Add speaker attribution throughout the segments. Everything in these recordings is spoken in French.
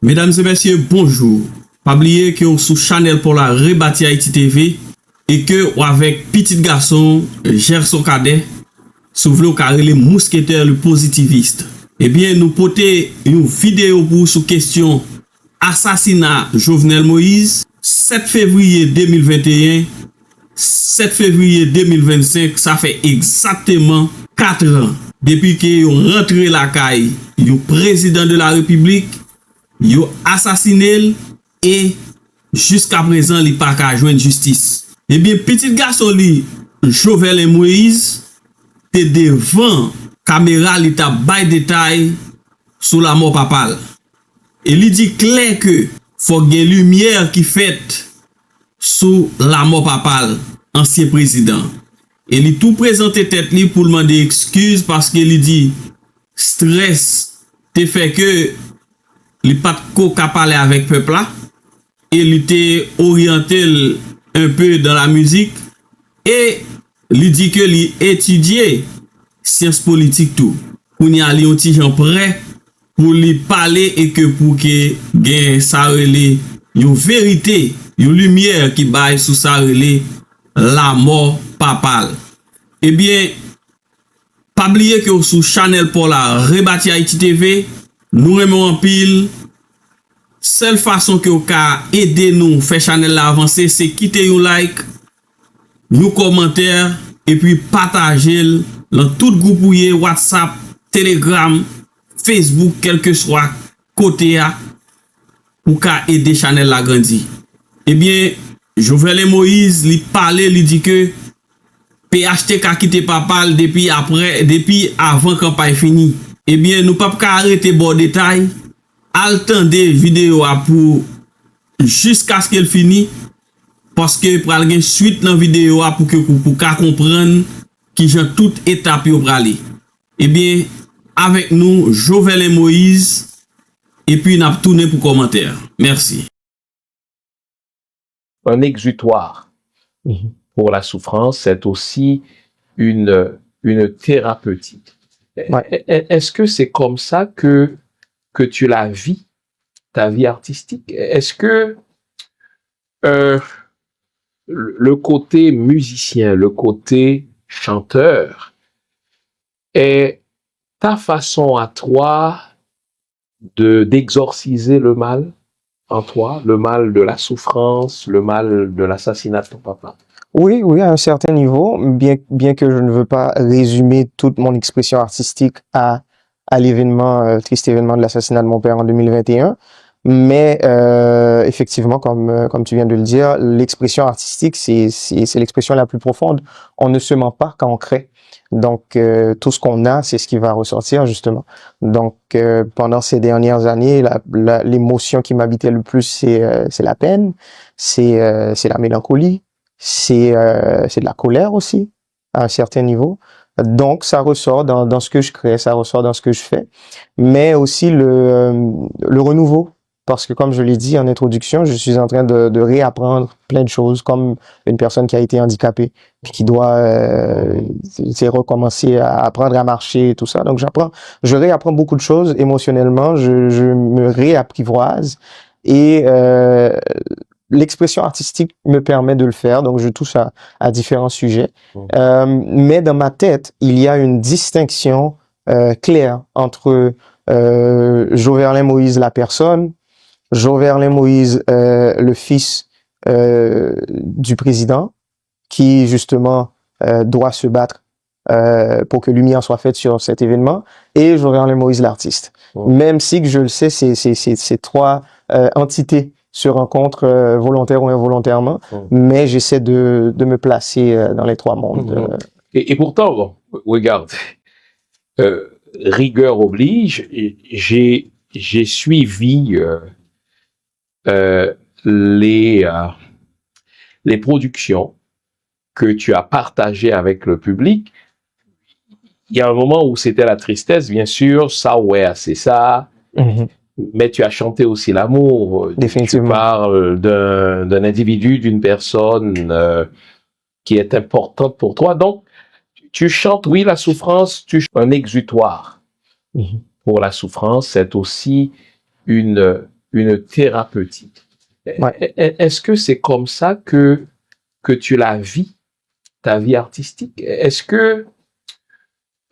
Speaker 1: Mesdames et messieurs, bonjour. Pas oublier que vous sous Chanel pour la rebâti Haïti TV et que ou avec petit garçon Gerson Cadet, souffle au carré les mousquetaires le positiviste. Eh bien, nous porter une vidéo pour sous question assassinat Jovenel Moïse 7 février 2021, 7 février 2025, ça fait exactement 4 ans depuis que vous rentré la caille, le président de la République, vous assassiné et jusqu'à présent, il n'a pas qu'à joindre justice. Eh bien, petit garçon, Jovenel Moïse, te devant caméra, il t'a bail détail sur la mort papale. Et il dit clair que faut qu'il y ait lumière qui fait sur la mort papale, ancien président. Et il tout présenté tête li pour demander excuse parce qu'il dit stress te fait que il pas de parler avec peuple là et il était orienté un peu dans la musique et il dit que il étudiait sciences politiques tout pour y aller un petit gens prêt pour lui parler et que pour que gain ça relé une vérité une lumière qui baille sous ça relé la mort papale. Eh bien, pas oublier que sous Chanel pour la rebâti Haïti TV, nous aimons en pile. Seule façon que vous pouvez aider nous faire Chanel la avancer, c'est quitter un like, un commentaire et puis partager dans tout groupe WhatsApp, Telegram, Facebook, quel que soit côté pour aider Chanel la grandir. Eh bien, Jovenel Moïse lui parlait, lui dit que PHTK a quitté Papal depuis avant campagne fini. Eh bien, nous pas arrêter bon détail, attendre vidéo pour jusqu'à ce qu'elle finisse parce que pour aller suite dans vidéo pour que pour comprendre qui j'ai toute étape pour aller. Eh bien, avec nous Jovenel Moïse et puis n'a tourné pour commentaire. Merci.
Speaker 2: Un exutoire pour la souffrance, c'est aussi une thérapeutique. Ouais. Est-ce que c'est comme ça que tu la vis, ta vie artistique? Est-ce que le côté musicien, le côté chanteur est ta façon à toi d'exorciser le mal en toi, le mal de la souffrance, le mal de l'assassinat de ton papa?
Speaker 3: Oui, à un certain niveau, bien que je ne veux pas résumer toute mon expression artistique à l'événement, triste événement de l'assassinat de mon père en 2021, mais effectivement, comme tu viens de le dire, l'expression artistique, c'est l'expression la plus profonde. On ne se ment pas quand on crée. Donc, tout ce qu'on a, c'est ce qui va ressortir, justement. Donc, pendant ces dernières années, l'émotion qui m'habitait le plus, c'est la peine, c'est la mélancolie, c'est de la colère aussi, à un certain niveau. Donc, ça ressort dans ce que je crée, ça ressort dans ce que je fais, mais aussi le renouveau. Parce que, comme je l'ai dit en introduction, je suis en train de réapprendre plein de choses, comme une personne qui a été handicapée, puis qui doit recommencer à apprendre à marcher et tout ça. Donc, je réapprends beaucoup de choses émotionnellement, je me réapprivoise et l'expression artistique me permet de le faire, donc je touche à différents sujets. Mais dans ma tête, il y a une distinction claire entre Jovenel Moïse, la personne, Jovenel Moïse, le fils du président, qui justement doit se battre pour que lumière soit faite sur cet événement, et Jovenel Moïse, l'artiste. Même si que je le sais, ces trois entités se rencontrent volontaire ou involontairement, mais j'essaie de me placer dans les trois mondes.
Speaker 2: Et pourtant, bon, regarde, rigueur oblige, j'ai suivi les productions que tu as partagées avec le public. Il y a un moment où c'était la tristesse, bien sûr, ça, ouais, c'est ça. Mais tu as chanté aussi l'amour.
Speaker 3: Définitivement.
Speaker 2: Tu parles d'un individu, d'une personne qui est importante pour toi. Donc, tu chantes, oui, la souffrance, un exutoire. Pour la souffrance, c'est aussi une une thérapeutique.
Speaker 3: Ouais.
Speaker 2: Est-ce que c'est comme ça que tu la vis, ta vie artistique? Est-ce que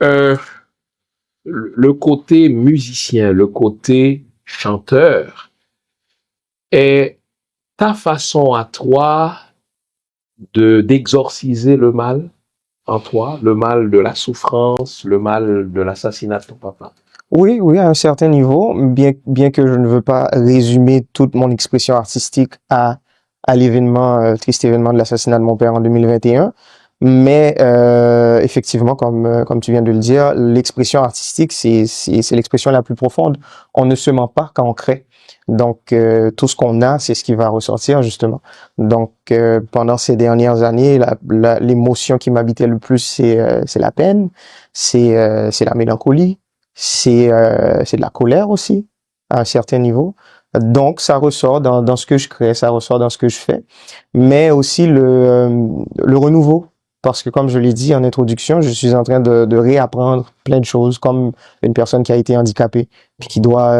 Speaker 2: le côté musicien, le côté chanteur est ta façon à toi d'exorciser le mal en toi, le mal de la souffrance, le mal de l'assassinat de ton papa?
Speaker 3: Oui, oui, à un certain niveau, bien que je ne veux pas résumer toute mon expression artistique à l'événement, triste événement de l'assassinat de mon père en 2021, mais effectivement, comme tu viens de le dire, l'expression artistique, c'est l'expression la plus profonde. On ne se ment pas quand on crée. Donc, tout ce qu'on a, c'est ce qui va ressortir, justement. Donc, pendant ces dernières années, l'émotion qui m'habitait le plus, c'est la peine, c'est la mélancolie, c'est de la colère aussi, à un certain niveau. Donc, ça ressort dans ce que je crée, ça ressort dans ce que je fais, mais aussi le renouveau. Parce que, comme je l'ai dit en introduction, je suis en train de réapprendre plein de choses, comme une personne qui a été handicapée, puis qui doit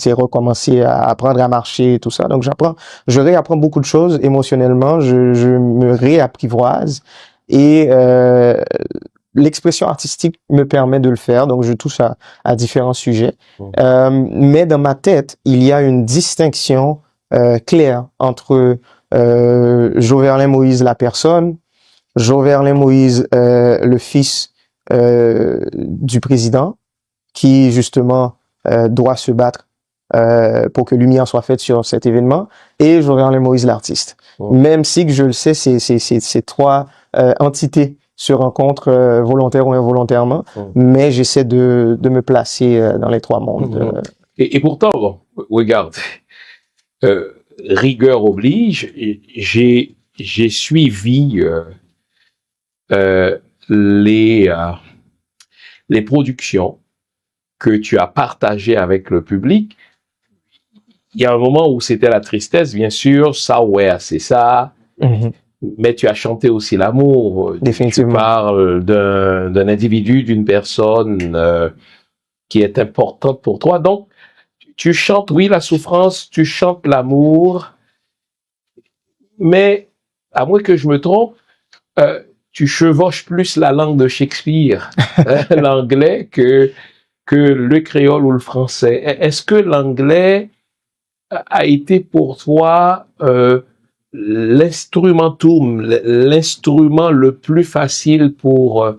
Speaker 3: recommencer à apprendre à marcher et tout ça. Donc, je réapprends beaucoup de choses émotionnellement, je me réapprivoise et l'expression artistique me permet de le faire, donc je touche à différents sujets. Mais dans ma tête, il y a une distinction claire entre Joverlin Moïse, la personne, Joverlin Moïse, le fils du président, qui justement doit se battre pour que lumière soit faite sur cet événement, et Joverlin Moïse, l'artiste. Même si que je le sais, c'est trois entités se rencontrent volontaire ou involontairement, mais j'essaie de me placer dans les trois mondes.
Speaker 2: Et pourtant, bon, regarde, rigueur oblige, j'ai suivi les productions que tu as partagées avec le public. Il y a un moment où c'était la tristesse, bien sûr, ça, ouais, c'est ça. Mais tu as chanté aussi l'amour.
Speaker 3: Définitivement.
Speaker 2: Tu parles d'un individu, d'une personne qui est importante pour toi. Donc, tu chantes, oui, la souffrance, tu chantes l'amour, mais, à moins que je me trompe, tu chevauches plus la langue de Shakespeare, l'anglais, que le créole ou le français. Est-ce que l'anglais a été pour toi l'instrumentum, l'instrument le plus facile pour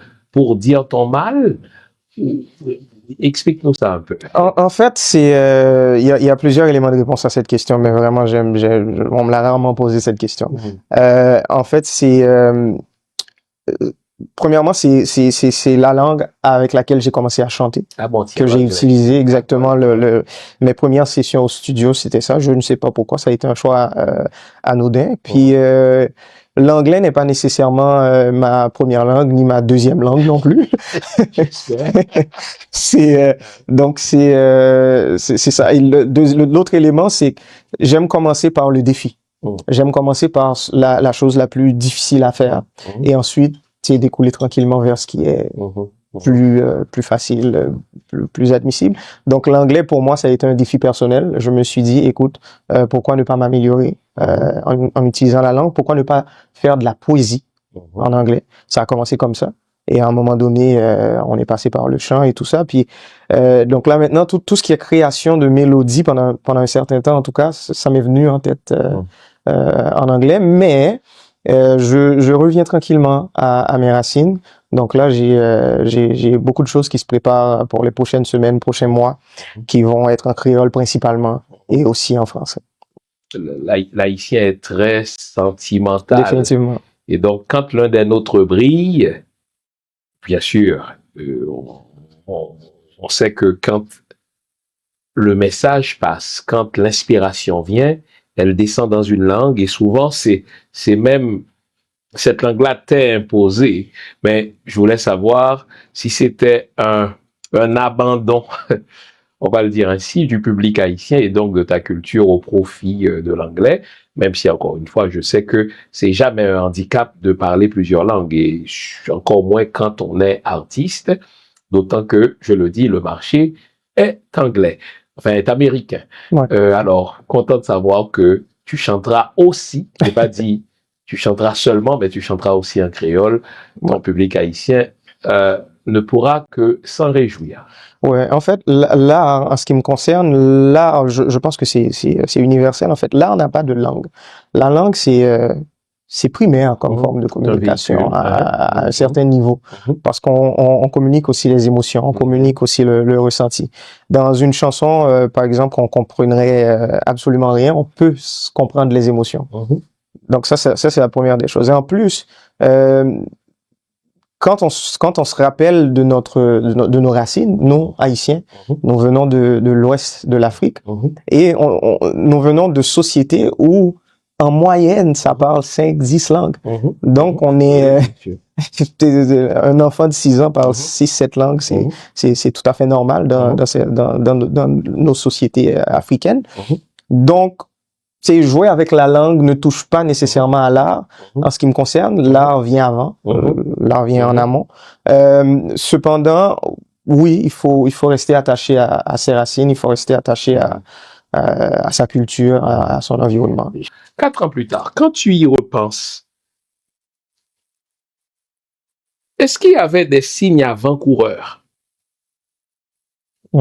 Speaker 2: dire ton mal? Explique-nous ça un peu.
Speaker 3: En fait, il y a plusieurs éléments de réponse à cette question, mais vraiment, on me l'a rarement posé cette question. En fait, premièrement, c'est la langue avec laquelle j'ai commencé à chanter, que j'ai utilisé exactement mes premières sessions au studio, c'était ça. Je ne sais pas pourquoi, ça a été un choix anodin. Puis l'anglais n'est pas nécessairement ma première langue ni ma deuxième langue non plus. Donc c'est ça. Et l'autre élément, c'est que j'aime commencer par le défi. J'aime commencer par la chose la plus difficile à faire. Et ensuite, découler tranquillement vers ce qui est plus facile, plus admissible. Donc l'anglais, pour moi, ça a été un défi personnel. Je me suis dit, écoute, pourquoi ne pas m'améliorer en utilisant la langue? Pourquoi ne pas faire de la poésie en anglais? Ça a commencé comme ça. Et à un moment donné, on est passé par le chant et tout ça. Puis donc là maintenant, tout ce qui est création de mélodies pendant un certain temps, en tout cas, ça m'est venu en tête en anglais. Mais je reviens tranquillement à mes racines. Donc là, j'ai beaucoup de choses qui se préparent pour les prochaines semaines, prochains mois, qui vont être en créole principalement et aussi en français.
Speaker 2: L'haïtien est très sentimental.
Speaker 3: Définitivement.
Speaker 2: Et donc, quand l'un des nôtres brille, bien sûr, on sait que quand le message passe, quand l'inspiration vient, elle descend dans une langue et souvent c'est même cette langue-là t'est imposée. Mais je voulais savoir si c'était un abandon, on va le dire ainsi, du public haïtien et donc de ta culture au profit de l'anglais, même si encore une fois, je sais que c'est jamais un handicap de parler plusieurs langues et encore moins quand on est artiste, d'autant que, je le dis, le marché est anglais. enfin, est américain.
Speaker 3: Ouais.
Speaker 2: Alors, content de savoir que tu chanteras aussi, je n'ai pas dit tu chanteras seulement, mais tu chanteras aussi en créole. Ton public haïtien ne pourra que s'en réjouir.
Speaker 3: Ouais, en fait, là, en ce qui me concerne, là, je pense que c'est universel. En fait, là, on n'a pas de langue. La langue, c'est primaire comme forme de communication à un certain niveau, parce qu'on communique aussi les émotions, on communique aussi le ressenti. Dans une chanson, par exemple, on comprendrait absolument rien, on peut comprendre les émotions. Donc ça c'est la première des choses. Et en plus, quand on se rappelle de nos racines, nous Haïtiens, nous venons de l'ouest de l'Afrique, et nous venons de sociétés où en moyenne ça parle 5-10 langues. Donc on est un enfant de 6 ans parle 6-7 langues, c'est tout à fait normal dans nos sociétés africaines. Donc jouer avec la langue ne touche pas nécessairement à l'art. En ce qui me concerne, l'art vient avant, l'art vient en amont. Cependant, oui, il faut rester attaché à ses racines, il faut rester attaché à sa culture, à son environnement.
Speaker 2: 4 ans plus tard, quand tu y repenses, est-ce qu'il y avait des signes avant-coureurs?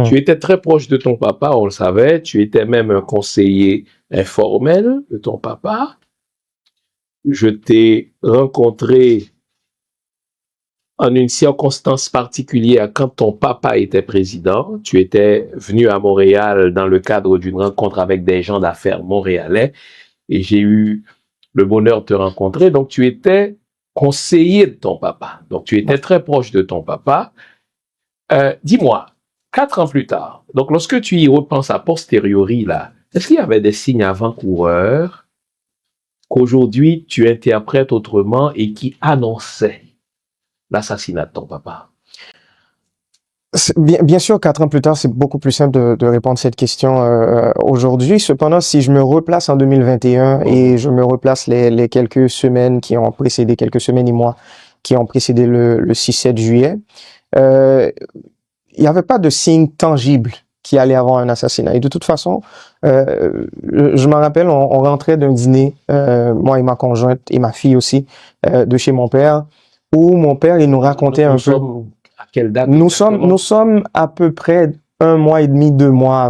Speaker 2: Tu étais très proche de ton papa, on le savait. Tu étais même un conseiller informel de ton papa. Je t'ai rencontré en une circonstance particulière quand ton papa était président. Tu étais venu à Montréal dans le cadre d'une rencontre avec des gens d'affaires montréalais et j'ai eu le bonheur de te rencontrer. Donc, tu étais conseiller de ton papa. Donc, tu étais très proche de ton papa. Dis-moi, 4 ans plus tard, donc lorsque tu y repenses a posteriori, là, est-ce qu'il y avait des signes avant-coureurs qu'aujourd'hui tu interprètes autrement et qui annonçaient l'assassinat de ton papa?
Speaker 3: Bien sûr, 4 ans plus tard, c'est beaucoup plus simple de répondre à cette question aujourd'hui. Cependant, si je me replace en 2021 et je me replace les quelques semaines qui ont précédé, quelques semaines et mois qui ont précédé le 6-7 juillet, il n'y avait pas de signe tangible qui allait avoir un assassinat. Et de toute façon, je m'en rappelle, on rentrait d'un dîner, moi et ma conjointe et ma fille aussi, de chez mon père, où mon père, il nous racontait un peu...
Speaker 2: À quelle date?
Speaker 3: Nous sommes à peu près 1 mois et demi, 2 mois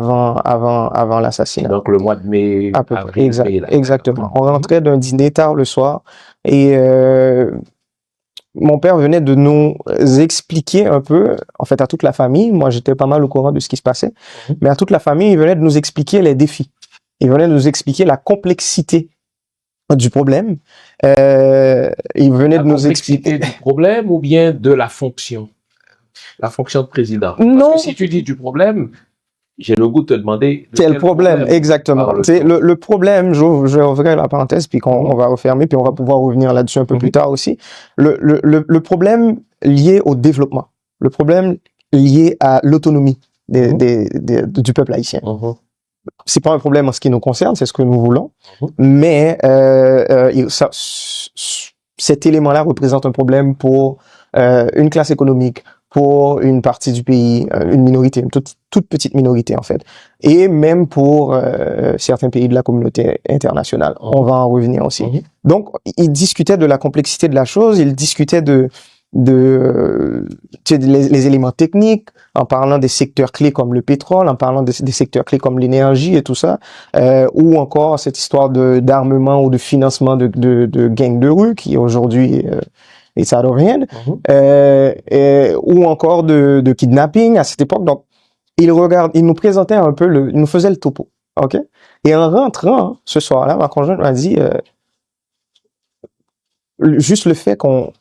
Speaker 3: avant l'assassinat.
Speaker 2: Donc le mois de mai,
Speaker 3: à peu près,
Speaker 2: avril, mai,
Speaker 3: exactement. On rentrait d'un dîner tard le soir et mon père venait de nous expliquer un peu, en fait à toute la famille, moi j'étais pas mal au courant de ce qui se passait, mais à toute la famille, il venait de nous expliquer les défis. Il venait de nous expliquer la complexité du problème. Il venait de nous expliquer...
Speaker 2: La complexité du problème ou bien de la fonction? La fonction de président.
Speaker 3: Non.
Speaker 2: Parce que si tu dis du problème, j'ai le goût de te demander...
Speaker 3: Quel problème, exactement. Le problème, je vais ouvrir la parenthèse, puis on va refermer, puis on va pouvoir revenir là-dessus un peu plus tard aussi. Le problème lié au développement, le problème lié à l'autonomie du peuple haïtien. C'est pas un problème en ce qui nous concerne, c'est ce que nous voulons, mais cet élément-là représente un problème pour une classe économique, pour une partie du pays, une minorité, une toute petite minorité en fait, et même pour certains pays de la communauté internationale. On va en revenir aussi. Donc, il discutait de la complexité de la chose, il discutait les éléments techniques, en parlant des secteurs clés comme le pétrole, en parlant des secteurs clés comme l'énergie et tout ça, ou encore cette histoire d'armement ou de financement de gangs de rue qui aujourd'hui it's out of hand, ou encore de kidnapping à cette époque. Donc, il nous présentait un peu il nous faisait le topo, ok? Et en rentrant ce soir-là, ma conjointe m'a dit, juste le fait qu'on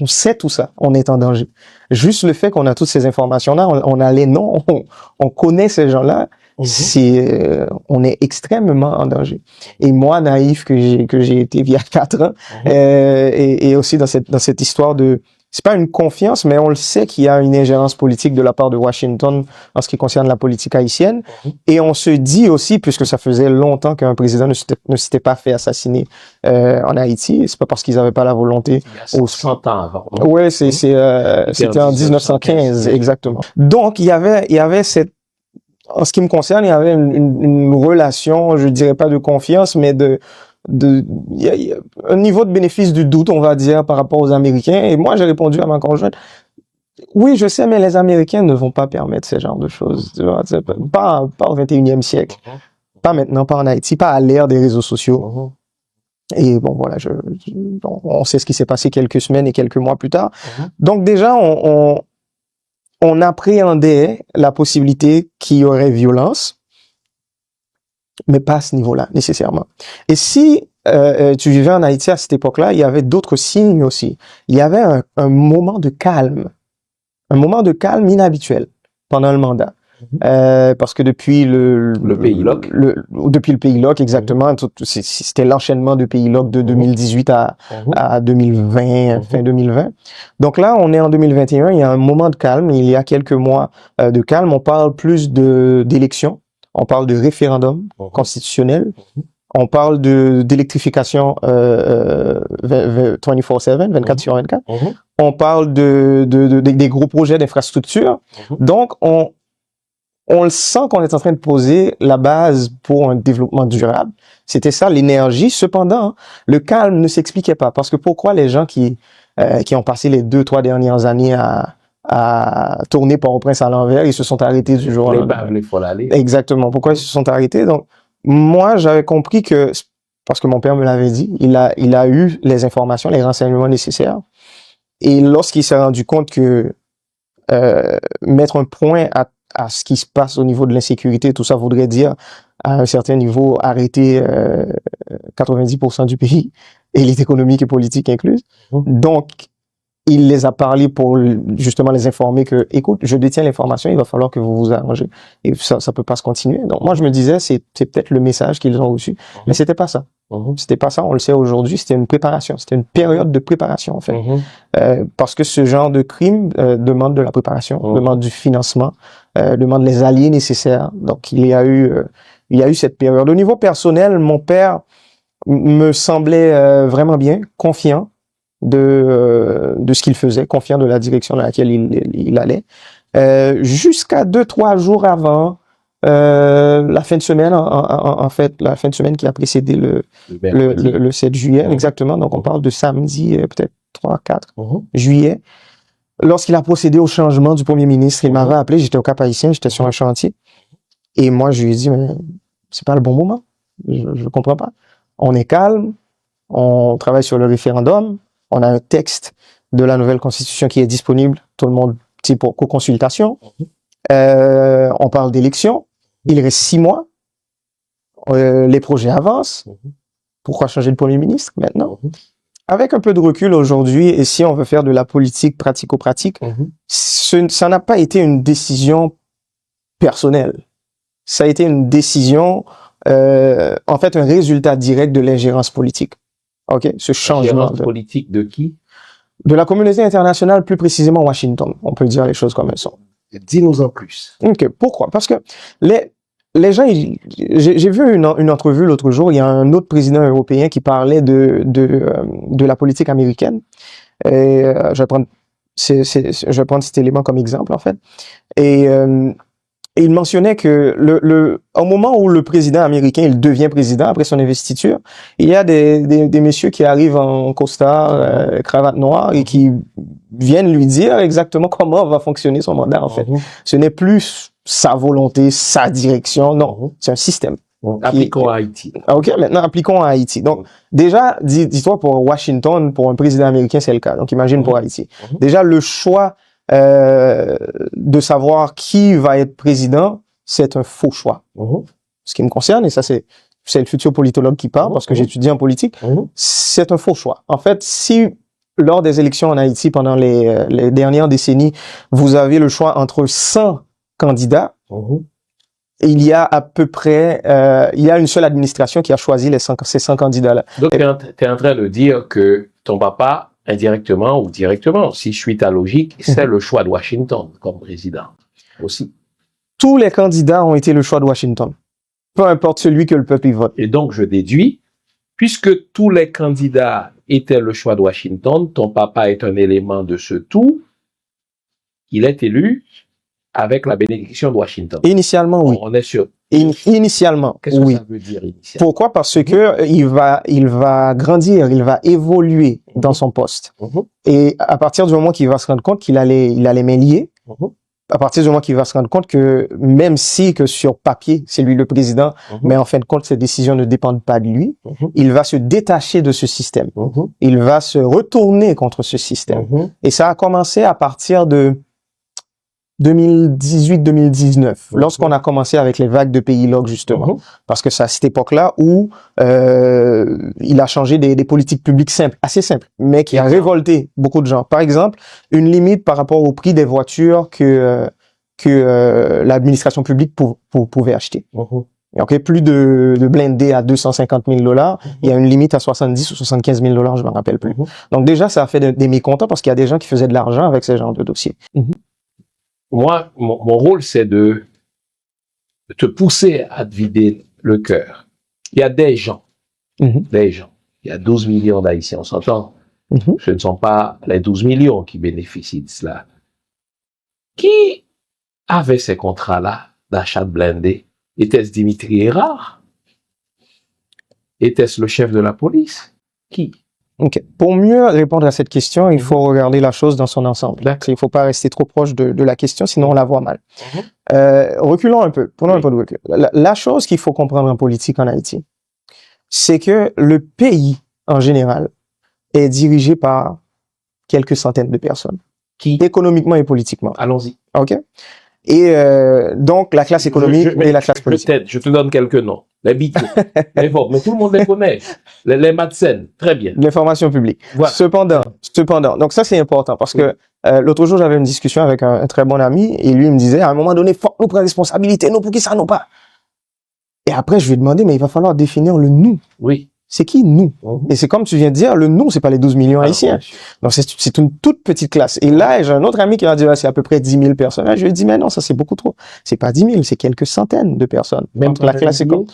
Speaker 3: sait tout ça, on est en danger. Juste le fait qu'on a toutes ces informations-là, on a les noms, on connaît ces gens-là, on est extrêmement en danger. Et moi, naïf que j'ai été il y a 4 ans, et aussi dans cette histoire c'est pas une confiance, mais on le sait qu'il y a une ingérence politique de la part de Washington en ce qui concerne la politique haïtienne. Et on se dit aussi, puisque ça faisait longtemps qu'un président ne s'était pas fait assassiner en Haïti, c'est pas parce qu'ils avaient pas la volonté.
Speaker 2: Il y a 100 ans avant.
Speaker 3: Ouais, c'était en 1915, exactement. Donc il y avait cette en ce qui me concerne, il y avait une relation, je dirais pas de confiance, mais il y a un niveau de bénéfice du doute, on va dire, par rapport aux Américains. Et moi, j'ai répondu à ma conjointe, oui, je sais, mais les Américains ne vont pas permettre ce genre de choses. Tu vois, pas au 21e siècle. Pas maintenant, pas en Haïti, pas à l'ère des réseaux sociaux. Et bon, voilà, on sait ce qui s'est passé quelques semaines et quelques mois plus tard. Donc déjà, on appréhendait la possibilité qu'il y aurait violence, mais pas à ce niveau-là, nécessairement. Et si tu vivais en Haïti à cette époque-là, il y avait d'autres signes aussi. Il y avait un moment de calme inhabituel pendant le mandat. Parce que depuis le
Speaker 2: pays LOC.
Speaker 3: Depuis le pays LOC, exactement, c'était l'enchaînement de pays LOC de 2018 à 2020, fin 2020. Donc là, on est en 2021, il y a un moment de calme, il y a quelques mois de calme, on parle plus d'élections, on parle de référendum constitutionnel, on parle d'électrification 24/7, 24 sur 24. On parle des gros projets d'infrastructure. Donc, on le sent qu'on est en train de poser la base pour un développement durable. C'était ça, l'énergie. Cependant, le calme ne s'expliquait pas. Parce que pourquoi les gens qui ont passé les 2-3 dernières années à tourner Port-au-Prince à l'envers, ils se sont arrêtés du jour au lendemain. Exactement. Pourquoi ils se sont arrêtés? Donc, moi, j'avais compris que, parce que mon père me l'avait dit, il a eu les informations, les renseignements nécessaires. Et lorsqu'il s'est rendu compte que mettre un point à ce qui se passe au niveau de l'insécurité, tout ça voudrait dire, à un certain niveau, arrêter 90% du pays, élite économique et politique incluse. Donc, il les a parlé pour justement les informer que, écoute, je détiens l'information, il va falloir que vous vous arrangez. Et ça peut pas se continuer. Donc, moi, je me disais, c'est peut-être le message qu'ils ont reçu. Mais c'était pas ça. C'était pas ça, on le sait aujourd'hui, c'était une préparation. C'était une période de préparation, en fait. Parce que ce genre de crime demande de la préparation, demande du financement, demande les alliés nécessaires. Donc, il y a eu cette période. Au niveau personnel, mon père me semblait vraiment bien, confiant de ce qu'il faisait, confiant de la direction dans laquelle il allait. Jusqu'à 2-3 jours avant la fin de semaine, en fait, la fin de semaine qui a précédé le 7 juillet, exactement. Donc, on parle de samedi, peut-être 3-4 juillet. Lorsqu'il a procédé au changement du premier ministre, il m'avait appelé, j'étais au Cap-Haïtien, j'étais sur un chantier. Et moi, je lui ai dit, mais c'est pas le bon moment. Je comprends pas. On est calme, on travaille sur le référendum, on a un texte de la nouvelle constitution qui est disponible, tout le monde, pour consultation. On parle d'élections. Il reste 6 mois. Les projets avancent. Pourquoi changer de premier ministre maintenant? Avec un peu de recul aujourd'hui, et si on veut faire de la politique pratico-pratique, ça n'a pas été une décision personnelle. Ça a été une décision, en fait, un résultat direct de l'ingérence politique. OK? Ce changement.
Speaker 2: Politique de qui?
Speaker 3: De la communauté internationale, plus précisément Washington. On peut dire les choses comme elles sont.
Speaker 2: Dis-nous en plus.
Speaker 3: OK. Pourquoi? Parce que les gens, j'ai vu une entrevue l'autre jour, il y a un autre président européen qui parlait de la politique américaine. Et je vais prendre cet élément comme exemple, en fait. Et il mentionnait que au moment où le président américain, il devient président après son investiture, il y a des messieurs qui arrivent en costard, cravate noire et qui viennent lui dire exactement comment va fonctionner son mandat, en fait. Ce n'est plus sa volonté, sa direction, non. C'est un système.
Speaker 2: Appliquons à Haïti.
Speaker 3: OK, maintenant, appliquons à Haïti. Donc, déjà, dis-toi, pour Washington, pour un président américain, c'est le cas. Donc, imagine pour Haïti. Déjà, le choix de savoir qui va être président, c'est un faux choix. Ce qui me concerne, et ça c'est le futur politologue qui parle, parce que j'étudie en politique, c'est un faux choix. En fait, si lors des élections en Haïti pendant les dernières décennies, vous avez le choix entre 100 candidats, il y a à peu près, il y a une seule administration qui a choisi ces 100 candidats-là.
Speaker 2: Donc, tu es en train de dire que ton papa, indirectement ou directement, si je suis ta logique, c'est le choix de Washington comme président aussi.
Speaker 3: Tous les candidats ont été le choix de Washington. Peu importe celui que le peuple y vote.
Speaker 2: Et donc, je déduis, puisque tous les candidats étaient le choix de Washington, ton papa est un élément de ce tout, il est élu avec la bénédiction de Washington.
Speaker 3: Initialement, oui.
Speaker 2: On est sûr.
Speaker 3: Initialement,
Speaker 2: Qu'est-ce que
Speaker 3: oui.
Speaker 2: ça veut dire initialement?
Speaker 3: Pourquoi? Parce que il va grandir, il va évoluer dans son poste. Et à partir du moment qu'il va se rendre compte qu'il a les mains liées, à partir du moment qu'il va se rendre compte que même si que sur papier, c'est lui le président, mais en fin de compte, ces décisions ne dépendent pas de lui, il va se détacher de ce système. Il va se retourner contre ce système. Et ça a commencé à partir de 2018-2019, lorsqu'on a commencé avec les vagues de pays log, justement. Parce que c'est à cette époque-là où il a changé des politiques publiques simples, assez simples, mais qui a révolté beaucoup de gens. Par exemple, une limite par rapport au prix des voitures que l'administration publique pouvait acheter. Donc, plus de blindés à $250 000, il y a une limite à 70 ou 75 000 $, je me rappelle plus. Donc déjà, ça a fait des mécontents parce qu'il y a des gens qui faisaient de l'argent avec ce genre de dossiers.
Speaker 2: Moi, mon rôle, c'est de te pousser à te vider le cœur. Il y a des gens, il y a 12 millions d'Haïtiens, on s'entend. Ce ne sont pas les 12 millions qui bénéficient de cela. Qui avait ces contrats-là d'achat de blindés? Était-ce Dimitri Hérard? Était-ce le chef de la police? Qui?
Speaker 3: Ok. Pour mieux répondre à cette question, il faut regarder la chose dans son ensemble. Il ne faut pas rester trop proche de la question, sinon on la voit mal. Reculons un peu, prenons un peu de recul. La chose qu'il faut comprendre en politique en Haïti, c'est que le pays, en général, est dirigé par quelques centaines de personnes.
Speaker 2: Qui?
Speaker 3: Économiquement et politiquement.
Speaker 2: Allons-y.
Speaker 3: Ok. Et donc, la classe économique et la classe politique.
Speaker 2: Peut-être, je te donne quelques noms. Les Bito, mais tout le monde les connaît. Les Madsen, très bien.
Speaker 3: L'information publique. Voilà. Cependant, donc ça c'est important parce que l'autre jour j'avais une discussion avec un très bon ami et lui il me disait à un moment donné, faut que nous prenions responsabilité, nous pour qui ça nous pas. Et après je lui ai demandé, mais il va falloir définir le nous.
Speaker 2: Oui.
Speaker 3: C'est qui nous? Et c'est comme tu viens de dire, le nous, c'est pas les 12 millions haïtiens. Donc c'est une toute petite classe. Et là, j'ai un autre ami qui m'a dit, c'est à peu près 10 000 personnes. Là, je lui ai dit, mais non, ça c'est beaucoup trop. C'est pas 10 000, c'est quelques centaines de personnes.
Speaker 2: Même
Speaker 3: la classe économique.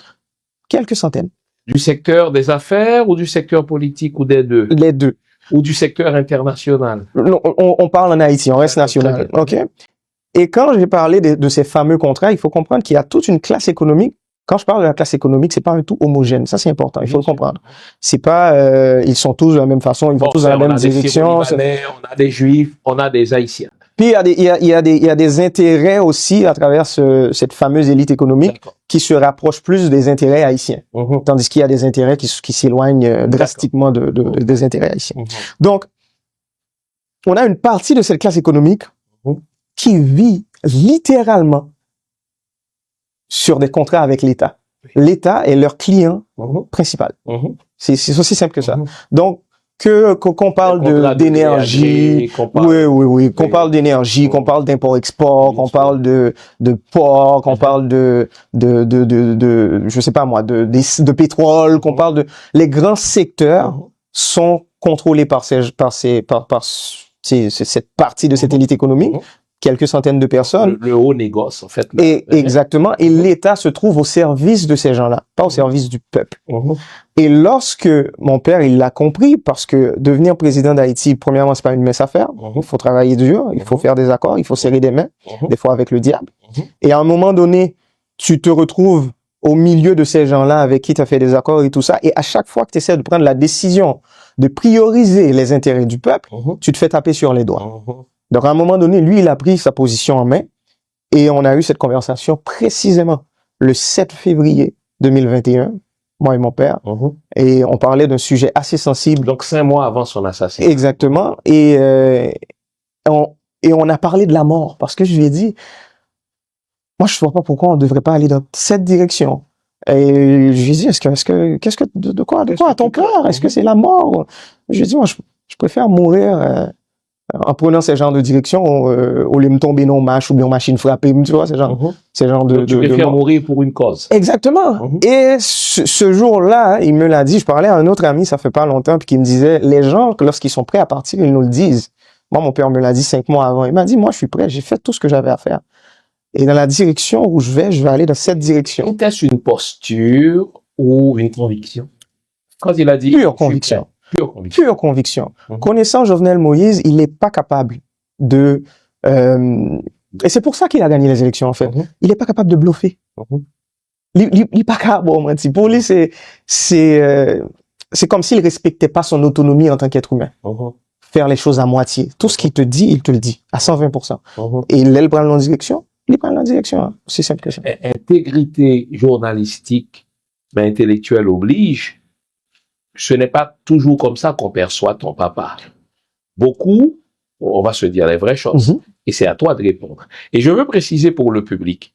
Speaker 3: Quelques centaines.
Speaker 2: Du secteur des affaires ou du secteur politique ou des deux?
Speaker 3: Les deux.
Speaker 2: Ou du secteur international?
Speaker 3: Non, on parle en Haïti, on reste national. OK? Et quand j'ai parlé de ces fameux contrats, il faut comprendre qu'il y a toute une classe économique. Quand je parle de la classe économique, c'est pas un tout homogène. Ça, c'est important. Il faut le comprendre. C'est pas, ils sont tous de la même façon, ils vont tous dans la même direction.
Speaker 2: On a des Juifs, on a des Haïtiens.
Speaker 3: Puis, il y a des intérêts aussi à travers cette fameuse élite économique qui se rapproche plus des intérêts haïtiens. Tandis qu'il y a des intérêts qui s'éloignent drastiquement des intérêts haïtiens. Donc, on a une partie de cette classe économique qui vit littéralement sur des contrats avec l'État. L'État est leur client principal. C'est aussi simple que ça. Donc, qu'on parle d'énergie, oui, qu'on parle d'énergie, qu'on parle d'import-export, qu'on parle de port, qu'on parle de je sais pas moi, de pétrole, qu'on parle de, les grands secteurs sont contrôlés par cette partie de cette élite économique. Quelques centaines de personnes.
Speaker 2: Le haut négoce, en fait.
Speaker 3: Exactement. Et l'État se trouve au service de ces gens-là, pas au service du peuple. Et lorsque mon père, il l'a compris, parce que devenir président d'Haïti, premièrement, c'est pas une mince affaire. Il faut travailler dur, il faut faire des accords, il faut serrer des mains, des fois avec le diable. Et à un moment donné, tu te retrouves au milieu de ces gens-là avec qui tu as fait des accords et tout ça. Et à chaque fois que tu essaies de prendre la décision de prioriser les intérêts du peuple, tu te fais taper sur les doigts. Donc, à un moment donné, lui, il a pris sa position en main et on a eu cette conversation précisément le 7 février 2021, moi et mon père, et on parlait d'un sujet assez sensible.
Speaker 2: Donc, 5 mois avant son assassinat.
Speaker 3: Exactement. Et on a parlé de la mort parce que je lui ai dit, moi, je ne vois pas pourquoi on ne devrait pas aller dans cette direction. Et je lui ai dit, de quoi à ton cœur? Est-ce que c'est la mort? Je lui ai dit, moi, je préfère mourir en prenant ce genre de direction, au lieu de me tomber dans mâche ou bien machine frappée, tu vois, ce genre de...
Speaker 2: Tu préfères mourir pour une cause.
Speaker 3: Exactement. Et ce jour-là, il me l'a dit, je parlais à un autre ami, ça fait pas longtemps, puis qui me disait, les gens, lorsqu'ils sont prêts à partir, ils nous le disent. Moi, mon père me l'a dit 5 mois avant. Il m'a dit, moi, je suis prêt, j'ai fait tout ce que j'avais à faire. Et dans la direction où je vais aller dans cette direction.
Speaker 2: Était-ce une posture ou une conviction? Quand il a dit...
Speaker 3: Pure conviction. Pure conviction. Connaissant Jovenel Moïse, il n'est pas capable de Et c'est pour ça qu'il a gagné les élections, en fait. Il est pas capable de bluffer. Il est pas capable, pour lui, c'est comme s'il respectait pas son autonomie en tant qu'être humain. Faire les choses à moitié. Tout ce qu'il te dit, il te le dit, à 120%. Et il prend la direction, il prend la direction, hein. C'est simple que ça.
Speaker 2: Intégrité journalistique, mais intellectuelle oblige. Ce n'est pas toujours comme ça qu'on perçoit ton papa. Beaucoup, on va se dire les vraies choses. Et c'est à toi de répondre. Et je veux préciser pour le public.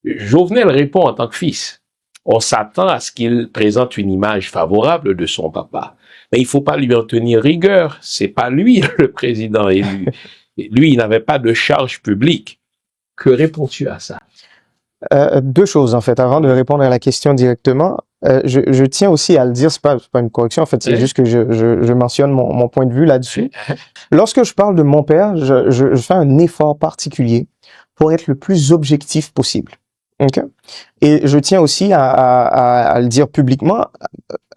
Speaker 2: Jovenel répond en tant que fils. On s'attend à ce qu'il présente une image favorable de son papa. Mais il faut pas lui en tenir rigueur. C'est pas lui le président élu. Lui, il n'avait pas de charge publique. Que réponds-tu à ça?
Speaker 3: Deux choses, en fait. Avant de répondre à la question directement, je tiens aussi à le dire, c'est pas une correction, en fait, c'est juste que je mentionne mon point de vue là-dessus. Lorsque je parle de mon père, je fais un effort particulier pour être le plus objectif possible. Okay? Et je tiens aussi à le dire publiquement,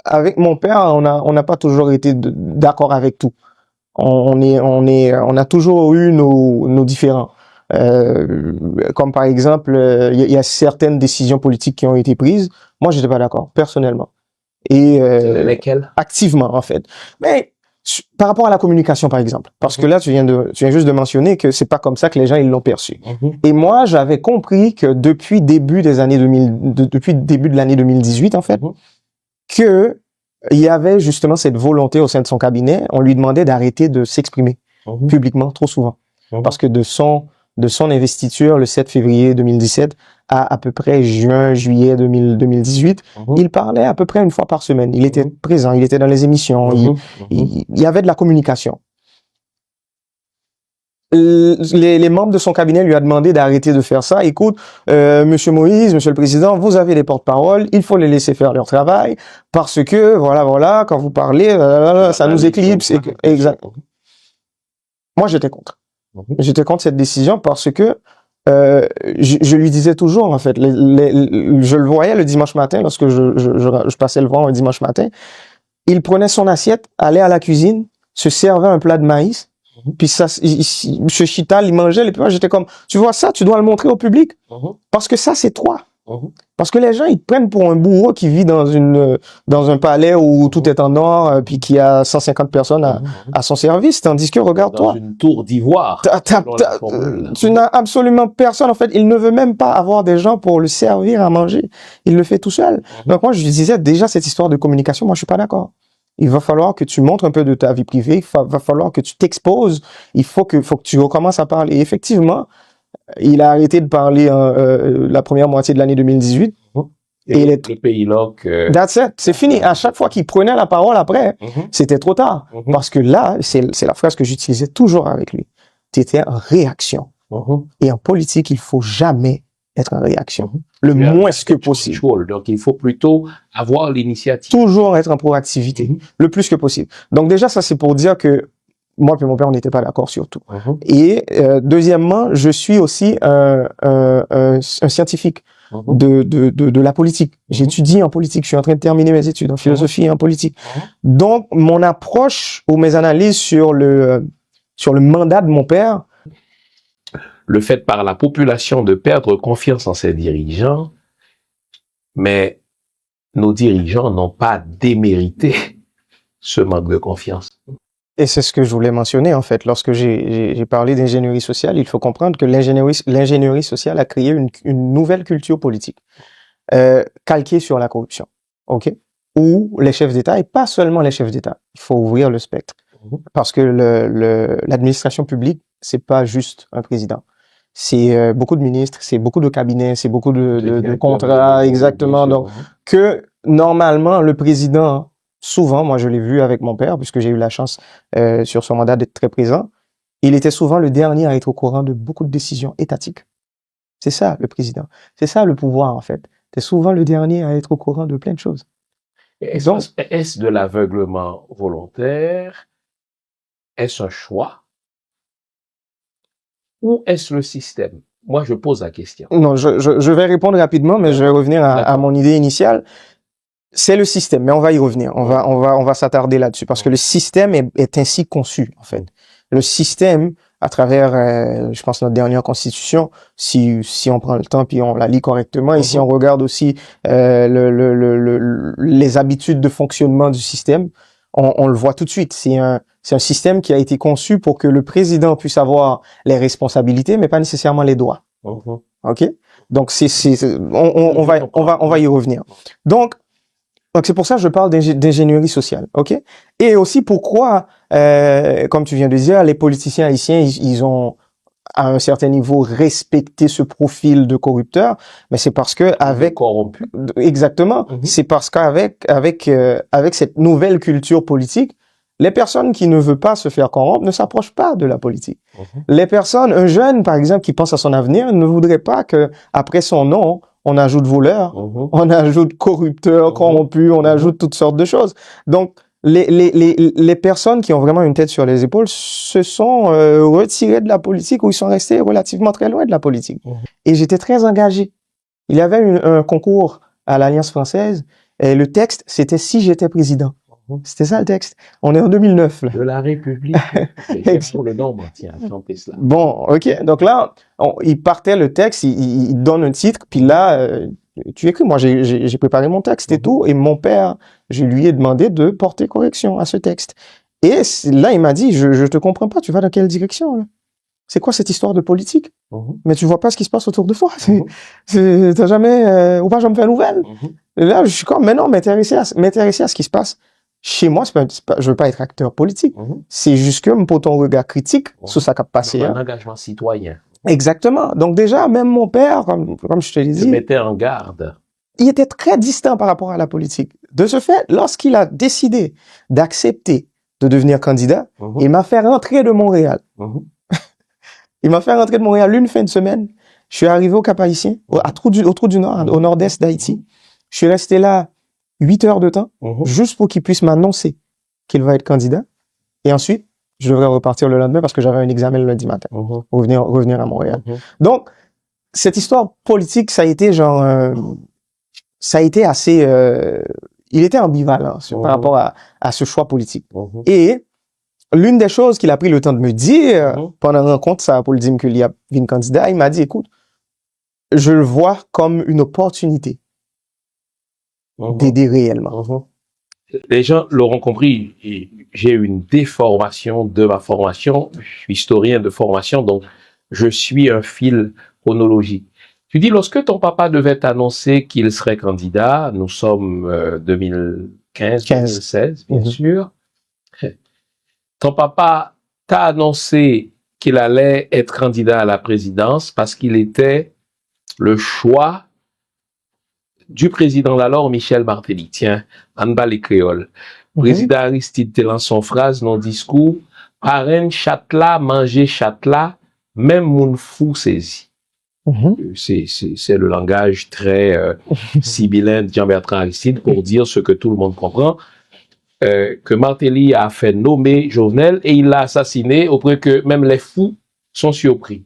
Speaker 3: avec mon père, on n'a pas toujours été d'accord avec tout. On a toujours eu nos différends. Comme par exemple, il y a certaines décisions politiques qui ont été prises. Moi, j'étais pas d'accord, personnellement. Et
Speaker 2: lesquelles?
Speaker 3: Activement, en fait. Mais par rapport à la communication, par exemple, parce que là, tu viens juste de mentionner que c'est pas comme ça que les gens ils l'ont perçu. Et moi, j'avais compris que depuis début de l'année 2018, en fait, que il y avait justement cette volonté au sein de son cabinet. On lui demandait d'arrêter de s'exprimer publiquement trop souvent, parce que de son investiture le 7 février 2017 à peu près juillet 2018, il parlait à peu près une fois par semaine. Il était présent, il était dans les émissions, il y avait de la communication. Les membres de son cabinet lui a demandé d'arrêter de faire ça. Écoute, Monsieur Moïse, Monsieur le Président, vous avez des porte-paroles, il faut les laisser faire leur travail, parce que, voilà, quand vous parlez, ça nous éclipse. Exact. Moi, j'étais contre. J'étais contre cette décision parce que je lui disais toujours, en fait, je le voyais le dimanche matin, lorsque je passais le voir un dimanche matin, il prenait son assiette, allait à la cuisine, se servait un plat de maïs, puis ça, Monsieur Chital, il mangeait, et puis moi j'étais comme, tu vois ça, tu dois le montrer au public, parce que ça c'est toi. Parce que les gens, ils te prennent pour un bourreau qui vit dans un palais où tout est en or, puis qui a 150 personnes à son service, tandis que, regarde-toi.
Speaker 2: Dans une tour d'ivoire.
Speaker 3: Tu n'as absolument personne, en fait. Il ne veut même pas avoir des gens pour le servir à manger. Il le fait tout seul. Donc moi, je disais, déjà, cette histoire de communication, moi, je suis pas d'accord. Il va falloir que tu montres un peu de ta vie privée, il va falloir que tu t'exposes, il faut que tu recommences à parler. Et effectivement, il a arrêté de parler la première moitié de l'année 2018.
Speaker 2: Et le pays là que...
Speaker 3: That's it. C'est fini. À chaque fois qu'il prenait la parole après, c'était trop tard. Parce que là, c'est la phrase que j'utilisais toujours avec lui. Tu étais en réaction. Et en politique, il faut jamais être en réaction. Le moins que possible.
Speaker 2: Donc, il faut plutôt avoir l'initiative.
Speaker 3: Toujours être en proactivité. Le plus que possible. Donc déjà, ça c'est pour dire que moi et mon père, on n'était pas d'accord sur tout. Et deuxièmement, je suis aussi un scientifique de la politique. J'étudie en politique. Je suis en train de terminer mes études en philosophie et en politique. Donc, mon approche ou mes analyses sur le mandat de mon père,
Speaker 2: le fait par la population de perdre confiance en ses dirigeants, mais nos dirigeants n'ont pas démérité ce manque de confiance.
Speaker 3: Et c'est ce que je voulais mentionner, en fait. Lorsque j'ai parlé d'ingénierie sociale, il faut comprendre que l'ingénierie sociale a créé une nouvelle culture politique, calquée sur la corruption. OK? Où les chefs d'État, et pas seulement les chefs d'État, il faut ouvrir le spectre. Parce que l'administration publique, c'est pas juste un président. C'est beaucoup de ministres, c'est beaucoup de cabinets, c'est beaucoup de contrats, exactement. Donc, que normalement, le président, souvent, moi je l'ai vu avec mon père, puisque j'ai eu la chance sur son mandat d'être très présent, il était souvent le dernier à être au courant de beaucoup de décisions étatiques. C'est ça, le président. C'est ça, le pouvoir, en fait. C'est souvent le dernier à être au courant de plein de choses.
Speaker 2: Est-ce de l'aveuglement volontaire? Est-ce un choix? Ou est-ce le système? Moi, je pose la question.
Speaker 3: Non, je vais répondre rapidement, mais je vais revenir à mon idée initiale. C'est le système, mais on va y revenir. On va s'attarder là-dessus parce que le système est ainsi conçu, en fait. Le système à travers, je pense, notre dernière constitution, si on prend le temps puis on la lit correctement, et si on regarde aussi les habitudes de fonctionnement du système, on le voit tout de suite. C'est un système qui a été conçu pour que le président puisse avoir les responsabilités, mais pas nécessairement les droits. OK? Donc, on va y revenir. Donc, c'est pour ça que je parle d'ingénierie sociale, ok? Et aussi pourquoi, comme tu viens de dire, les politiciens haïtiens, ils ont à un certain niveau respecté ce profil de corrupteur, mais c'est parce que avec
Speaker 2: corrompu.
Speaker 3: Exactement, c'est parce qu'avec cette nouvelle culture politique, les personnes qui ne veulent pas se faire corrompre ne s'approchent pas de la politique. Les personnes, un jeune par exemple qui pense à son avenir, ne voudrait pas que après son nom on ajoute voleur, on ajoute corrupteur, corrompu, on ajoute toutes sortes de choses. Donc, les personnes qui ont vraiment une tête sur les épaules se sont retirées de la politique ou ils sont restés relativement très loin de la politique. Et j'étais très engagé. Il y avait un concours à l'Alliance française et le texte, c'était « Si j'étais président ». C'était ça le texte. On est en 2009. Là.
Speaker 2: De la République. Pour le nombre, tiens, chanter cela.
Speaker 3: Bon, ok. Donc là, il partait le texte, il donne un titre, puis là, tu écris. Moi, j'ai préparé mon texte et tout, et mon père, je lui ai demandé de porter correction à ce texte. Et là, il m'a dit, je te comprends pas, tu vas dans quelle direction là? C'est quoi cette histoire de politique? Mais tu vois pas ce qui se passe autour de toi. T'as jamais, ou pas, je me fais nouvelle. Et là, je suis comme, mais non, m'intéresser à ce qui se passe. Chez moi, je veux pas être acteur politique. C'est juste que pour ton regard critique sur ça qui a passé.
Speaker 2: Un engagement citoyen.
Speaker 3: Exactement. Donc déjà, même mon père, comme je te l'ai dit,
Speaker 2: mettait en garde.
Speaker 3: Il était très distant par rapport à la politique. De ce fait, lorsqu'il a décidé d'accepter de devenir candidat, il m'a fait rentrer de Montréal. Il m'a fait rentrer de Montréal une fin de semaine. Je suis arrivé au Cap-Haïtien, au Trou du Nord, au nord-est d'Haïti. Je suis resté là 8 heures de temps, juste pour qu'il puisse m'annoncer qu'il va être candidat. Et ensuite, je devrais repartir le lendemain parce que j'avais un examen le lundi matin. Revenir à Montréal. Donc, cette histoire politique, ça a été genre, ça a été assez, il était ambivalent par rapport à ce choix politique. Et l'une des choses qu'il a pris le temps de me dire pendant la rencontre, ça pour le dire qu'il y a une candidat, il m'a dit, écoute, je le vois comme une opportunité d'aider réellement.
Speaker 2: Les gens l'auront compris, j'ai eu une déformation de ma formation. Je suis historien de formation, donc je suis un fil chronologique. Tu dis, lorsque ton papa devait t'annoncer qu'il serait candidat, nous sommes 2015, 2016, bien sûr. Ton papa t'a annoncé qu'il allait être candidat à la présidence parce qu'il était le choix du président d'alors, Michel Martelly. Tiens, en bas les créoles. Président Aristide Telan, son phrase, non discours, parrain châtela, manger châtela, même moun fou saisi. C'est le langage très sibyllin de Jean-Bertrand Aristide pour dire ce que tout le monde comprend, que Martelly a fait nommer Jovenel et il l'a assassiné au point que même les fous sont surpris.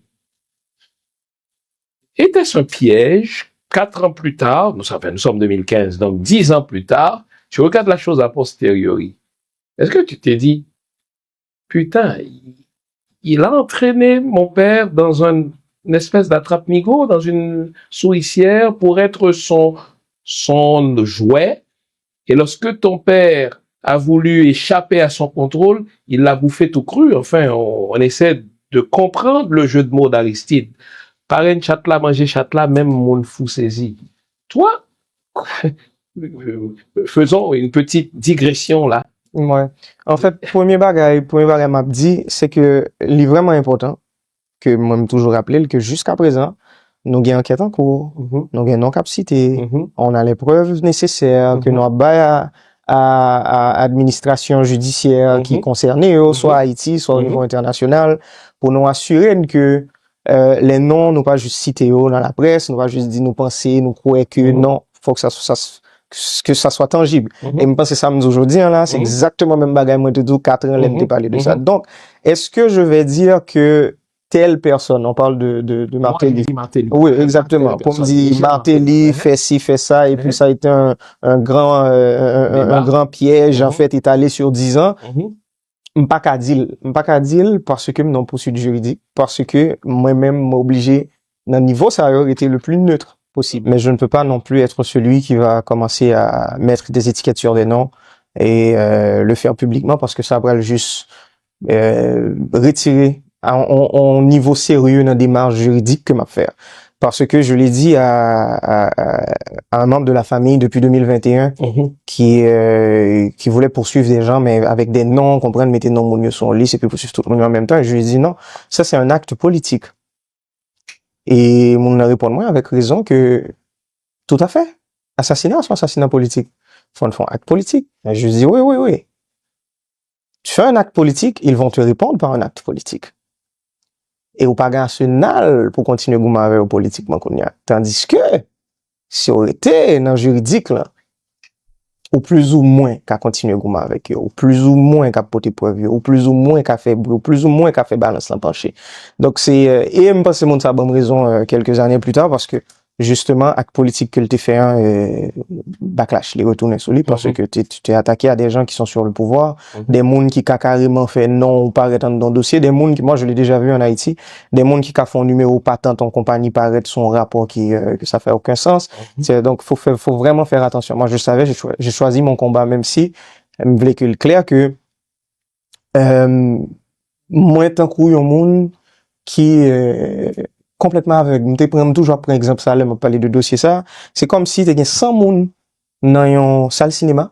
Speaker 2: Était-ce un piège? 4 ans plus tard, nous sommes 2015, donc 10 ans plus tard, tu regardes la chose a posteriori. Est-ce que tu t'es dit, putain, il a entraîné mon père dans une espèce d'attrape-nigo, dans une souricière pour être son jouet, et lorsque ton père a voulu échapper à son contrôle, il l'a bouffé tout cru. Enfin, on essaie de comprendre le jeu de mots d'Aristide. Parrain châtela, manger châtela, même mon fou saisi. Toi, faisons une petite digression là.
Speaker 3: Ouais. En fait, premier bagage m'a dit, c'est que il est vraiment important que moi me toujours rappeler que jusqu'à présent, nous avons enquête en cours, nous avons non capacité, on a les preuves nécessaires que nous avons à administration judiciaire qui concerne soit Haïti, soit au niveau international, pour nous assurer que les noms, nous pas juste citer dans la presse, nous pas juste dire nous penser, nous croire que non, faut que ça soit tangible. Et je pense que ça me dit aujourd'hui, là, c'est exactement le même bagage, moi, de 4 ans, là, de parler de ça. Donc, est-ce que je vais dire que telle personne, on parle de Martelly. Oui, exactement. Pour me dire, Martelly fait ci, fait ça, et puis ça a été un grand piège, en fait, étalé sur 10 ans. M'pas qu'à dire parce que m'non poursuite juridique, parce que moi-même m'obligé dans le niveau ça aurait été le plus neutre possible. Mais je ne peux pas non plus être celui qui va commencer à mettre des étiquettes sur des noms et le faire publiquement parce que ça va juste retirer en niveau sérieux dans des démarche juridique que m'a faire. Parce que je l'ai dit à un membre de la famille depuis 2021 qui voulait poursuivre des gens mais avec des noms, comprendre, mettre des noms mon sur liste et puis poursuivre tout le monde en même temps. Et je lui ai dit non, ça c'est un acte politique. Et mon a répondu moi avec raison que tout à fait. Assassinat, c'est un assassinat politique. Faut un acte politique. Et je lui ai dit oui. Tu fais un acte politique, ils vont te répondre par un acte politique. Et ou pas national pour continuer à goumer avec politiquement qu'on y a. Tandis que, si on était dans le juridique, là, ou plus ou moins qu'à continuer à goumer avec eux, ou plus ou moins qu'à porter preuve, ou plus ou moins qu'à faire bruit, ou plus ou moins qu'à faire balance l'empanché. Donc c'est, et je pense que c'est ça bonne raison quelques années plus tard, parce que, justement, acte politique que tu fait backlash, les retourner sur lui, parce que tu t'es attaqué à des gens qui sont sur le pouvoir, des mondes qui carrément fait non ou paraît dans le dossier, des mondes qui, moi je l'ai déjà vu en Haïti, des mondes qui font numéro patent en compagnie paraît son rapport que ça fait aucun sens. Donc faut vraiment faire attention. Moi je savais, j'ai choisi mon combat, même si je voulais que le clair que moins tant qu'il y a un monde qui complètement aveugle. Je prends toujours par exemple ça, là, me parler de dossier ça. C'est comme si tu as 100 moun dans une salle cinéma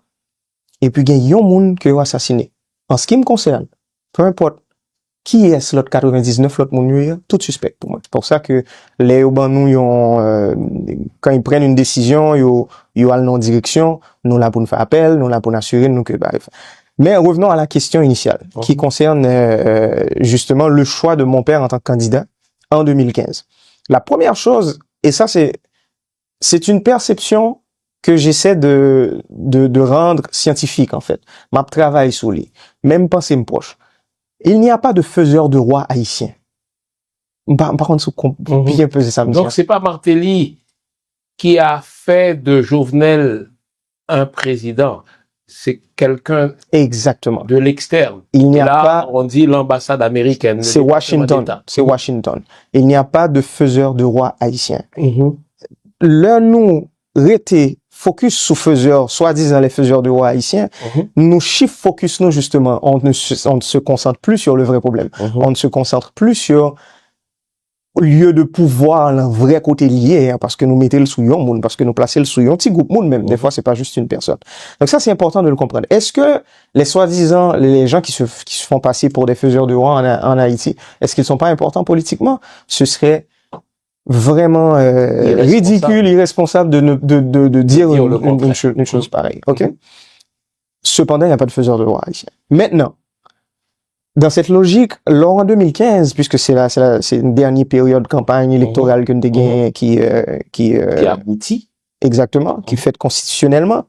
Speaker 3: et puis il y a un moun qui est assassiné. En ce qui me concerne, peu importe qui est l'autre 99, l'autre moun, tout suspect pour moi. C'est pour ça que les urbains nous quand ils prennent une décision, ils allent dans direction, nous là pour nous faire appel, nous là pour nous assurer nous que bref. Mais revenons à la question initiale qui concerne justement le choix de mon père en tant que candidat en 2015. La première chose, et ça c'est une perception que j'essaie de rendre scientifique en fait. Ma travail sur lui, même pensée proche. Il n'y a pas de faiseur de roi haïtien. Par contre, bien peser ça.
Speaker 2: Donc c'est pas Martelly qui a fait de Jovenel un président. C'est quelqu'un
Speaker 3: exactement
Speaker 2: de l'externe.
Speaker 3: Il n'y a pas,
Speaker 2: on dit l'ambassade américaine.
Speaker 3: C'est Washington. C'est Washington. Il n'y a pas de faiseur de roi haïtien. Là, nous, rété, focus sur faiseur, soi-disant les faiseurs de roi haïtiens, nous chiffre focus nous, justement, on ne se concentre plus sur le vrai problème. On ne se concentre plus sur lieu de pouvoir, le vrai côté lié, hein, parce que nous mettons le sous yon moun, parce que nous plaçons le sous yon petit groupe moun même. Des fois, c'est pas juste une personne. Donc ça, c'est important de le comprendre. Est-ce que les soi-disant, les gens qui se font passer pour des faiseurs de roi en Haïti, est-ce qu'ils sont pas importants politiquement? Ce serait vraiment ridicule, irresponsable de dire une chose pareille. Ok? Cependant, il n'y a pas de faiseur de roi haïtien. Maintenant, dans cette logique, lors en 2015, puisque c'est une dernière période de campagne électorale que nous avons gagné qui
Speaker 2: aboutit.
Speaker 3: Exactement, qui fait constitutionnellement.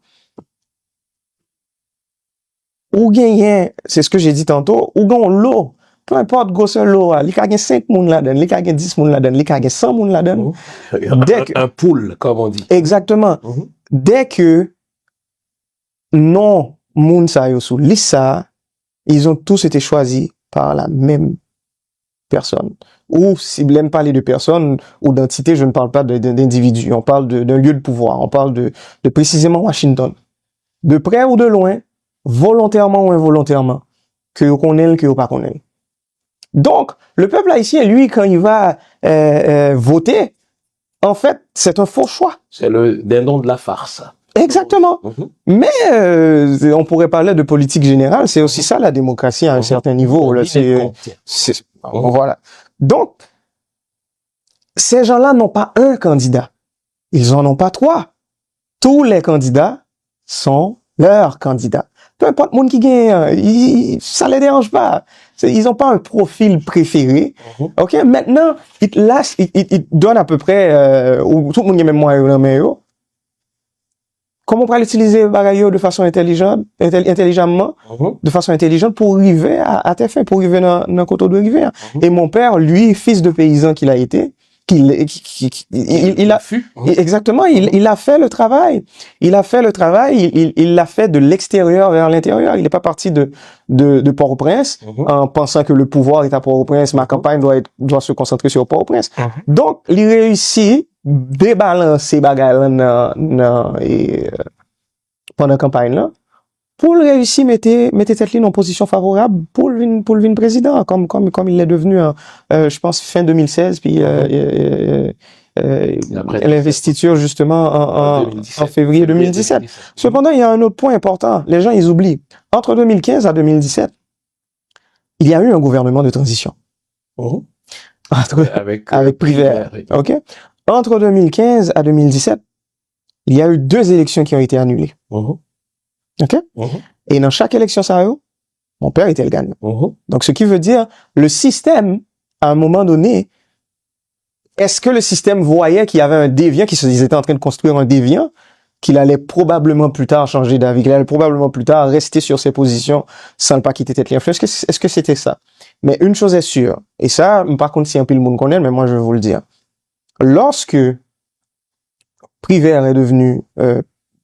Speaker 3: Ou gagner, c'est ce que j'ai dit tantôt, ou gagner l'eau. Peu importe grosseur l'eau, il y a 5 moun là-dedans, il y a 10 moun là-dedans, il y a 100 moun là-dedans.
Speaker 2: Un pool, comme on dit.
Speaker 3: Exactement. Dès que non moun sa yo sous lissa, ils ont tous été choisis par la même personne. Ou, si je n'aime parler de personne ou d'entité, je ne parle pas d'individu. On parle d'un lieu de pouvoir. On parle de précisément Washington. De près ou de loin, volontairement ou involontairement, que vous connaissez, que vous pas connaissez. Donc, le peuple haïtien, lui, quand il va voter, en fait, c'est un faux choix.
Speaker 2: C'est le dindon de la farce.
Speaker 3: Exactement. Mais on pourrait parler de politique générale, c'est aussi ça la démocratie à un certain niveau. Là, voilà. Donc, ces gens-là n'ont pas un candidat. Ils en ont pas 3. Tous les candidats sont leurs candidats. Peu importe monde qui gagne, ça les dérange pas. Ils ont pas un profil préféré. OK, maintenant, ils donnent à peu près tout le monde même moi comment on peut l'utiliser bagayo de façon intelligente, intelligemment, de façon intelligente pour arriver à tes fins, pour arriver dans le côté de rivière. Et mon père, lui, fils de paysan qu'il a été, il a exactement, il a fait le travail. Il l'a fait de l'extérieur vers l'intérieur. Il n'est pas parti de Port-au-Prince en pensant que le pouvoir est à Port-au-Prince, ma campagne doit se concentrer sur Port-au-Prince. Donc, il réussit débalancer bagaille pendant la campagne là. Pour le réussir, mettez tête en position favorable pour le vin président, comme il l'est devenu, je pense, fin 2016, puis l'investiture, justement, en février 2017. Cependant, il y a un autre point important. Les gens, ils oublient. Entre 2015 à 2017, il y a eu un gouvernement de transition. Avec Prévert. OK? Entre 2015 à 2017, il y a eu 2 élections qui ont été annulées. OK? Et dans chaque élection, mon père était le gagnant. Donc, ce qui veut dire, le système, à un moment donné, est-ce que le système voyait qu'il y avait un déviant, qu'ils étaient en train de construire un déviant, qu'il allait probablement plus tard changer d'avis, qu'il allait probablement plus tard rester sur ses positions sans ne pas quitter tête l'influence? Est-ce que c'était ça? Mais une chose est sûre, et ça, par contre, si un peu le monde connaît, mais moi, je vais vous le dire. Lorsque Prévert est devenu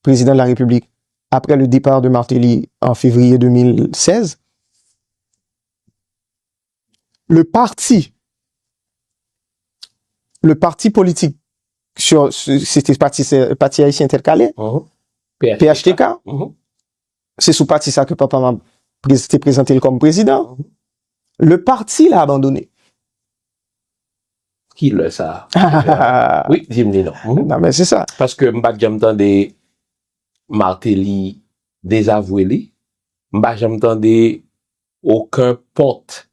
Speaker 3: président de la République, après le départ de Martelly en février 2016, le parti politique c'était parti haïtien tel calais, PHTK, c'est sous parti ça que papa m'a présenté comme président. Le parti l'a abandonné.
Speaker 2: Qui le ça? Oui, dis-moi non.
Speaker 3: Non, mais c'est ça.
Speaker 2: Parce que m'pas j'entendais Martelly désavoué, m'pas j'entendais aucun porte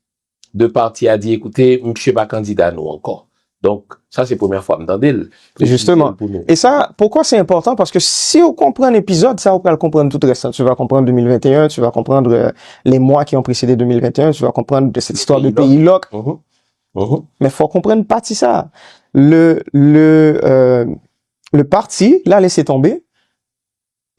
Speaker 2: de parti a dit écoutez, monsieur pas candidat nous encore. Donc ça c'est la première fois m'entendais.
Speaker 3: Justement. Et ça pourquoi c'est important? Parce que si on comprend l'épisode, ça on peut le comprendre tout le reste. Tu vas comprendre 2021, tu vas comprendre les mois qui ont précédé 2021, tu vas comprendre de cette histoire de pays loc. Mais faut comprendre partie ça. Le parti l'a laissé tomber.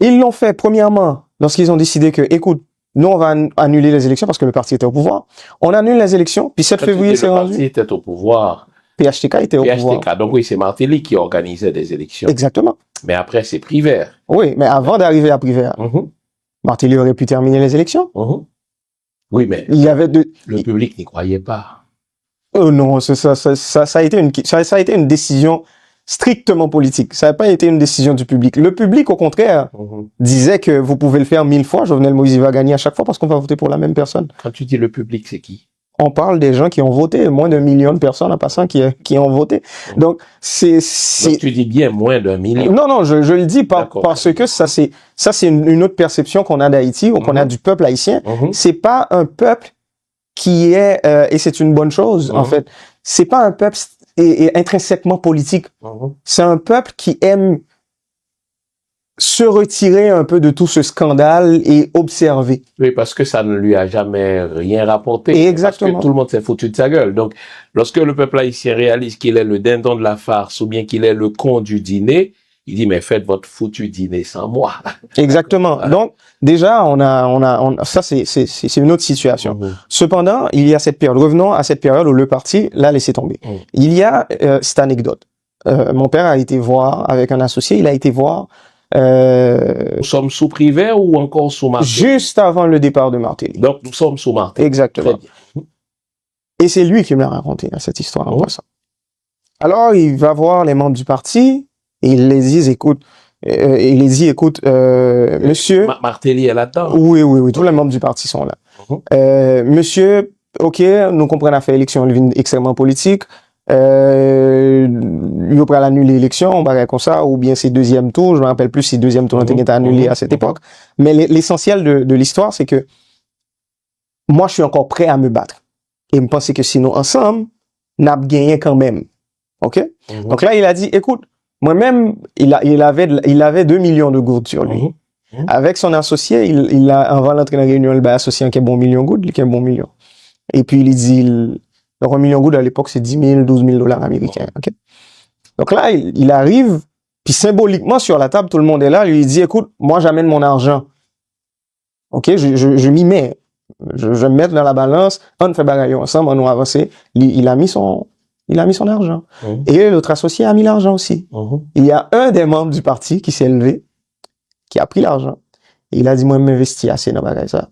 Speaker 3: Ils l'ont fait premièrement lorsqu'ils ont décidé que, écoute, nous on va annuler les élections parce que le parti était au pouvoir. On annule les élections, puis 7 février c'est rendu.
Speaker 2: Le parti était au pouvoir.
Speaker 3: PHTK était au pouvoir.
Speaker 2: Donc oui, c'est Martelly qui organisait des élections.
Speaker 3: Exactement.
Speaker 2: Mais après c'est Prévert.
Speaker 3: Oui, mais avant d'arriver à Prévert, Martelly aurait pu terminer les élections.
Speaker 2: Oui, mais
Speaker 3: il y avait
Speaker 2: le public n'y croyait pas.
Speaker 3: Non, ça a été une décision strictement politique. Ça n'a pas été une décision du public. Le public, au contraire, disait que vous pouvez le faire 1000 fois. Jovenel Moïse va gagner à chaque fois parce qu'on va voter pour la même personne.
Speaker 2: Quand tu dis le public, c'est qui?
Speaker 3: On parle des gens qui ont voté, moins d'1 million de personnes en passant qui ont voté. Donc, donc
Speaker 2: tu dis bien moins d'1 million.
Speaker 3: Non, je le dis parce que ça c'est une autre perception qu'on a d'Haïti ou qu'on a du peuple haïtien. C'est pas un peuple qui est, et c'est une bonne chose, en fait, c'est pas un peuple intrinsèquement politique. C'est un peuple qui aime se retirer un peu de tout ce scandale et observer.
Speaker 2: Oui, parce que ça ne lui a jamais rien rapporté.
Speaker 3: Exactement.
Speaker 2: Parce que tout le monde s'est foutu de sa gueule. Donc, lorsque le peuple haïtien réalise qu'il est le dindon de la farce ou bien qu'il est le con du dîner, il dit, mais faites votre foutu dîner sans moi.
Speaker 3: Exactement. Voilà. Donc, déjà, ça c'est une autre situation. Cependant, il y a cette période. Revenons à cette période où le parti l'a laissé tomber. Il y a cette anecdote. Mon père a été voir avec un associé, il a été voir
Speaker 2: nous sommes sous Prévert ou encore sous Martelly?
Speaker 3: Juste avant le départ de Martelly.
Speaker 2: Donc, nous sommes sous Martelly.
Speaker 3: Exactement. Et c'est lui qui me l'a raconté, cette histoire en passant. Alors, il va voir les membres du parti, et il les dit, écoute, monsieur...
Speaker 2: Martelly est là-dedans?
Speaker 3: Oui, tous les membres du parti sont là. Monsieur, ok, nous comprenons à faire élection extrêmement politique, il va annuler l'élection, on va comme ça, ou bien c'est deuxième tour, je me rappelle plus si deuxième tour était annulé à cette époque. Mais l'essentiel de l'histoire, c'est que moi, je suis encore prêt à me battre. Et me penser que sinon, ensemble, n'a gagné quand même. OK? Donc là, il a dit, écoute, moi-même, il avait 2 millions de gouttes sur lui. Avec son associé, il a, avant l'entrée dans la réunion, il a associé un bon million de gouttes, qui est un bon million. Et puis, il dit, donc, 1 million de gouttes à l'époque, c'est 10 000, 12 000 $ américains. Okay? Donc là, il arrive, puis symboliquement, sur la table, tout le monde est là, lui dit, écoute, moi, j'amène mon argent. OK? Je m'y mets. Je vais me mettre dans la balance, on fait bagaille ensemble, on va avancer. Il a mis Il a mis son argent.
Speaker 2: Mhm.
Speaker 3: Et l'autre associé a mis l'argent aussi.
Speaker 2: Mhm.
Speaker 3: Il y a un des membres du parti qui s'est levé, qui a pris l'argent. Et il a dit, moi, je m'investis assez dans bagage ça.